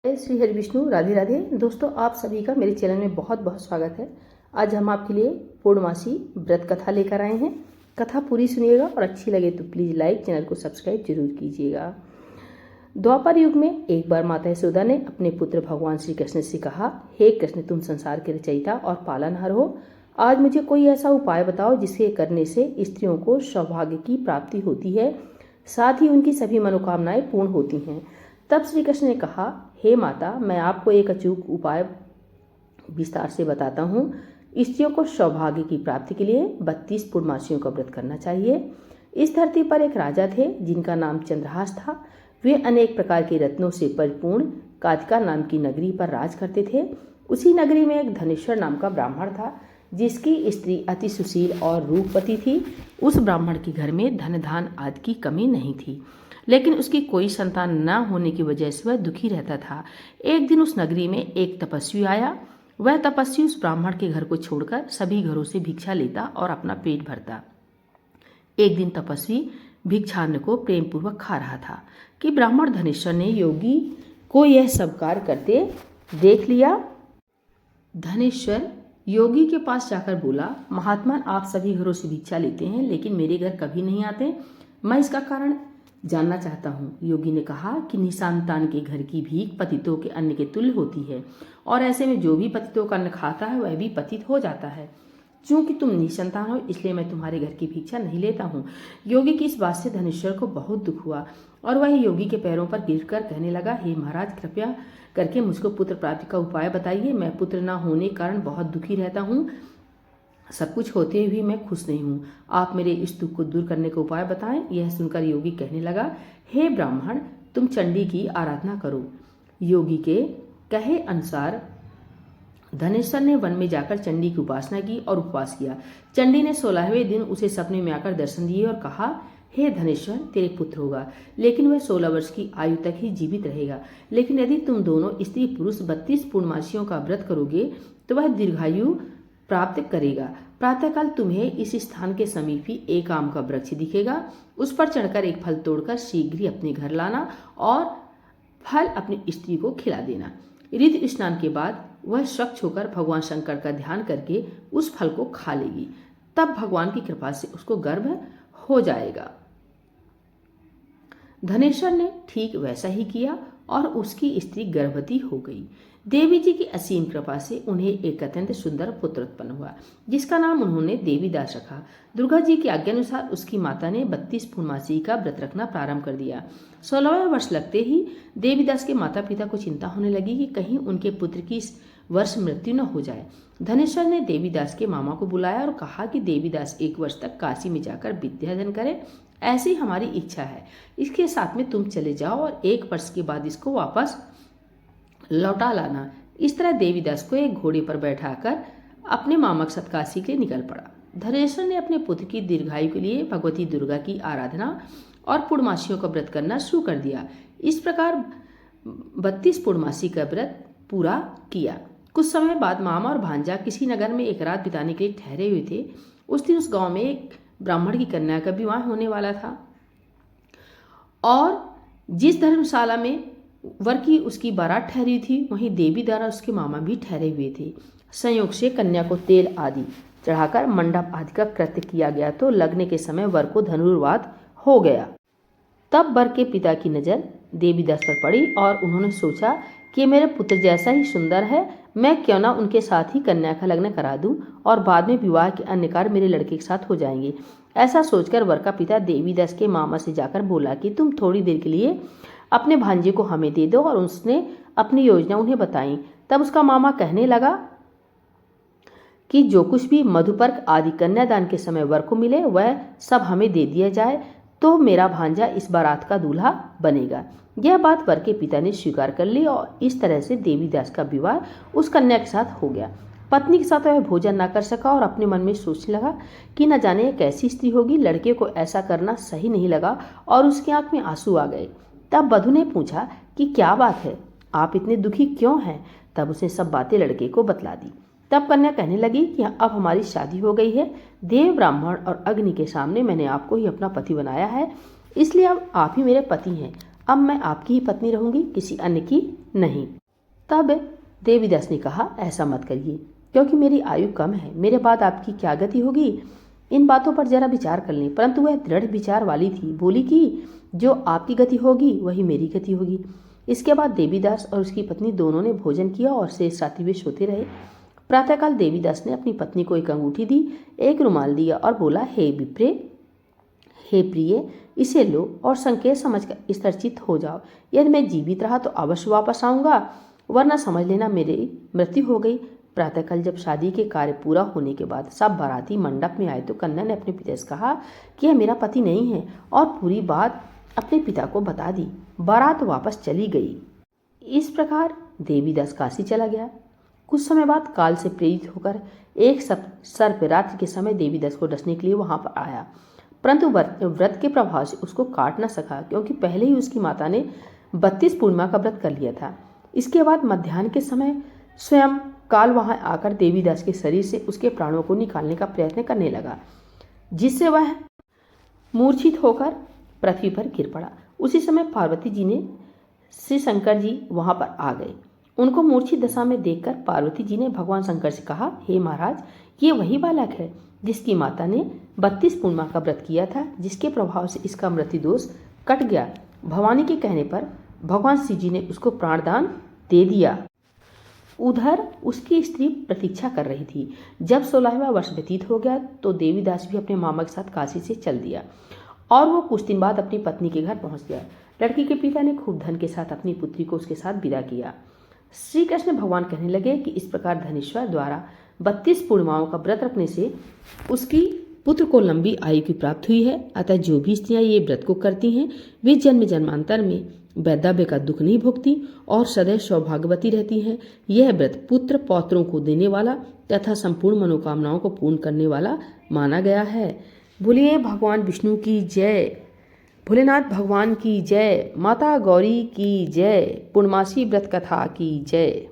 श्री हरि विष्णु, राधे राधे। दोस्तों, आप सभी का मेरे चैनल में बहुत बहुत स्वागत है। आज हम आपके लिए पूर्णमासी व्रत कथा लेकर आए हैं। कथा पूरी सुनिएगा और अच्छी लगे तो प्लीज़ लाइक, चैनल को सब्सक्राइब जरूर कीजिएगा। द्वापर युग में एक बार माता यशोदा ने अपने पुत्र भगवान श्री कृष्ण से कहा, हे कृष्ण, तुम संसार के रचयिता और पालनहार हो। आज मुझे कोई ऐसा उपाय बताओ जिसके करने से स्त्रियों को सौभाग्य की प्राप्ति होती है, साथ ही उनकी सभी मनोकामनाएं पूर्ण होती हैं। तब श्री कृष्ण ने कहा, हे माता, मैं आपको एक अचूक उपाय विस्तार से बताता हूँ। स्त्रियों को सौभाग्य की प्राप्ति के लिए 32 पूर्णमासियों का व्रत करना चाहिए। इस धरती पर एक राजा थे जिनका नाम चंद्रहास था। वे अनेक प्रकार के रत्नों से परिपूर्ण कातिका नाम की नगरी पर राज करते थे। उसी नगरी में एक धनेश्वर नाम का ब्राह्मण था जिसकी स्त्री अति सुशील और रूपवती थी। उस ब्राह्मण के घर में धन धान आदि की कमी नहीं थी, लेकिन उसकी कोई संतान न होने की वजह से वह दुखी रहता था। एक दिन उस नगरी में एक तपस्वी आया। वह तपस्वी उस ब्राह्मण के घर को छोड़कर सभी घरों से भिक्षा लेता और अपना पेट भरता। एक दिन तपस्वी भिक्षान्न को प्रेम पूर्वक खा रहा था कि ब्राह्मण धनेश्वर ने योगी को यह सब कार्य करते देख लिया। धनेश्वर योगी के पास जाकर बोला, महात्मा, आप सभी घरों से भिक्षा लेते हैं लेकिन मेरे घर कभी नहीं आते। मैं इसका कारण जानना चाहता हूँ। योगी ने कहा कि निसंतान के घर की भीख पतितों के अन्न के तुल्य होती है और ऐसे में जो भी पतितों का अन्न खाता है वह भी पतित हो जाता है। चूंकि तुम निसंतान हो इसलिए मैं तुम्हारे घर की भिक्षा नहीं लेता हूँ। योगी की इस बात से धनेश्वर को बहुत दुख हुआ और वह योगी के पैरों पर गिरकर कहने लगा, हे महाराज, कृपया करके मुझको पुत्र प्राप्ति का उपाय बताइए। मैं पुत्र न होने के कारण बहुत दुखी रहता हूँ। सब कुछ होते हुए मैं खुश नहीं हूँ। आप मेरे इस दुख को दूर करने का उपाय बताएं। यह सुनकर योगी कहने लगा, हे ब्राह्मण, तुम चंडी की आराधना करो। योगी के कहे अनुसार धनेश्वर ने वन में जाकर चंडी की उपासना की और उपवास किया। चंडी ने 16वें दिन उसे सपने में आकर दर्शन दिए और कहा, हे धनेश्वर, तेरे पुत्र होगा, लेकिन वह 16 वर्ष की आयु तक ही जीवित रहेगा। लेकिन यदि तुम दोनों स्त्री पुरुष 32 पूर्णमासियों का व्रत करोगे तो वह दीर्घायु प्राप्त करेगा। प्रातःकाल तुम्हें इस स्थान के समीप ही एक आम का वृक्ष दिखेगा। उस पर चढ़कर एक फल तोड़कर शीघ्र ही अपने घर लाना और फल अपनी स्त्री को खिला देना। ऋतु स्नान के बाद वह स्वच्छ होकर भगवान शंकर का ध्यान करके उस फल को खा लेगी। तब भगवान की कृपा से उसको गर्भ हो जाएगा। धनेश्वर ने ठीक वैसा ही किया और उसकी स्त्री गर्भवती हो गई। देवी जी की असीम कृपा से उन्हें एक अत्यंत सुंदर पुत्र उत्पन्न हुआ जिसका नाम उन्होंने देवीदास रखा। दुर्गा जी की आज्ञा अनुसार उसकी माता ने 32 पूर्णमासी का व्रत रखना प्रारंभ कर दिया। 16वें वर्ष लगते ही देवीदास के माता पिता को चिंता होने लगी कि कहीं उनके पुत्र की इस वर्ष मृत्यु न हो जाए। धनेश्वर ने देवीदास के मामा को बुलाया और कहा कि देवीदास 1 वर्ष तक काशी में जाकर विद्याध्ययन करे, ऐसी हमारी इच्छा है। इसके साथ में तुम चले जाओ और 1 वर्ष के बाद इसको वापस लौटा लाना। इस तरह देवीदास को एक घोड़े पर बैठाकर अपने मामा के साथ काशी के लिए निकल पड़ा। धनेश्वर ने अपने पुत्र की दीर्घायु के लिए भगवती दुर्गा की आराधना और पूर्णमासियों का व्रत करना शुरू कर दिया। इस प्रकार 32 पूर्णमासी का व्रत पूरा किया। कुछ समय बाद मामा और भांजा किसी नगर में एक रात बिताने के लिए ठहरे हुए थे। उस दिन उस गांव में एक ब्राह्मण की कन्या का विवाह होने वाला था और जिस धर्मशाला में वर की उसकी बारात ठहरी थी वहीं देवी द्वारा उसके मामा भी ठहरे हुए थे। संयोग से कन्या को तेल आदि चढ़ाकर मंडप आदि का कृत्य किया गया तो लगने के समय वर को धनुर्वात हो गया। तब वर के पिता की नज़र देवीदास पर पड़ी और उन्होंने सोचा कि मेरे पुत्र जैसा ही सुंदर है, मैं क्यों ना उनके साथ ही कन्या का लग्न करा दूं और बाद में विवाह के अन्य कार्य मेरे लड़के के साथ हो जाएंगे। ऐसा सोचकर वर का पिता देवीदास के मामा से जाकर बोला कि तुम थोड़ी देर के लिए अपने भांजे को हमें दे दो, और उसने अपनी योजना उन्हें बताई। तब उसका मामा कहने लगा कि जो कुछ भी मधुपर्क आदि कन्यादान के समय वर को मिले वह सब हमें दे दिया जाए तो मेरा भांजा इस बारात का दूल्हा बनेगा। यह बात वर के पिता ने स्वीकार कर ली और इस तरह से देवीदास का विवाह उस कन्या के साथ हो गया। पत्नी के साथ वह भोजन न कर सका और अपने मन में सोचने लगा कि न जाने कैसी स्त्री होगी। लड़के को ऐसा करना सही नहीं लगा और उसकी आंख में आंसू आ गए। तब वधू ने पूछा कि क्या बात है, आप इतने दुखी क्यों हैं? तब उसने सब बातें लड़के को बतला दी। तब कन्या कहने लगी कि अब हमारी शादी हो गई है। देव, ब्राह्मण और अग्नि के सामने मैंने आपको ही अपना पति बनाया है, इसलिए अब आप ही मेरे पति हैं। अब मैं आपकी ही पत्नी रहूंगी, किसी अन्य की नहीं। तब देवीदास ने कहा, ऐसा मत करिए, क्योंकि मेरी आयु कम है, मेरे बाद आपकी क्या गति होगी, इन बातों पर जरा विचार कर लें। परंतु वह दृढ़ विचार वाली थी, बोली कि जो आपकी गति होगी वही मेरी गति होगी। इसके बाद देवीदास और उसकी पत्नी दोनों ने भोजन किया और शेष रात्रि वे सोते रहे। प्रातःकाल देवीदास ने अपनी पत्नी को एक अंगूठी दी, एक रुमाल दिया और बोला, हे विप्रे, हे प्रिय, इसे लो और संकेत समझकर स्तरचित हो जाओ। यदि मैं जीवित रहा तो अवश्य वापस आऊंगा, वरना समझ लेना मेरी मृत्यु हो गई। प्रातःकाल जब शादी के कार्य पूरा होने के बाद सब बाराती मंडप में आए तो कन्या ने अपने पिता से कहा कि यह मेरा पति नहीं है, और पूरी बात अपने पिता को बता दी। बारात वापस चली गई। इस प्रकार देवीदास काशी चला गया। कुछ समय बाद काल से प्रेरित होकर एक सर्प रात्रि के समय देवीदास को डसने के लिए वहां पर आया, परंतु व्रत के प्रभाव से उसको काट न सका, क्योंकि पहले ही उसकी माता ने 32 पूर्णिमा का व्रत कर लिया था। इसके बाद मध्याह्न के समय स्वयं काल वहां आकर देवीदास के शरीर से उसके प्राणों को निकालने का प्रयत्न करने लगा, जिससे वह मूर्छित होकर पृथ्वी पर गिर पड़ा। उसी समय पार्वती जी ने श्री शंकर जी वहां पर आ गए। उनको मूर्छित दशा में देखकर पार्वती जी ने भगवान शंकर से कहा, हे महाराज, ये वही बालक है जिसकी माता ने 32 पूर्णिमा का व्रत किया था, जिसके प्रभाव से इसका मृत्यु दोष कट गया। भवानी के कहने पर भगवान शिव जी ने उसको प्राणदान दे दिया। उधर उसकी स्त्री प्रतीक्षा कर रही थी। जब 16वां वर्ष व्यतीत हो गया तो देवीदास भी अपने मामा के साथ काशी से चल दिया और वो कुछ दिन बाद अपनी पत्नी के घर पहुंच गया। लड़की के पिता ने खूब धन के साथ अपनी पुत्री को उसके साथ विदा किया। श्री कृष्ण भगवान कहने लगे कि इस प्रकार धनेश्वर द्वारा 32 पूर्णिमाओं का व्रत रखने से उसकी पुत्र को लंबी आयु की प्राप्त हुई है। अतः जो भी स्त्रियां ये व्रत को करती हैं वे जन्म जन्मांतर में वैधव्य का दुख नहीं भोगती और सदैव सौभाग्यवती रहती हैं। यह व्रत पुत्र पौत्रों को देने वाला तथा संपूर्ण मनोकामनाओं को पूर्ण करने वाला माना गया है। बोलिए भगवान विष्णु की जय, भोलेनाथ भगवान की जय, माता गौरी की जय, पूर्णमासी व्रत कथा की जय।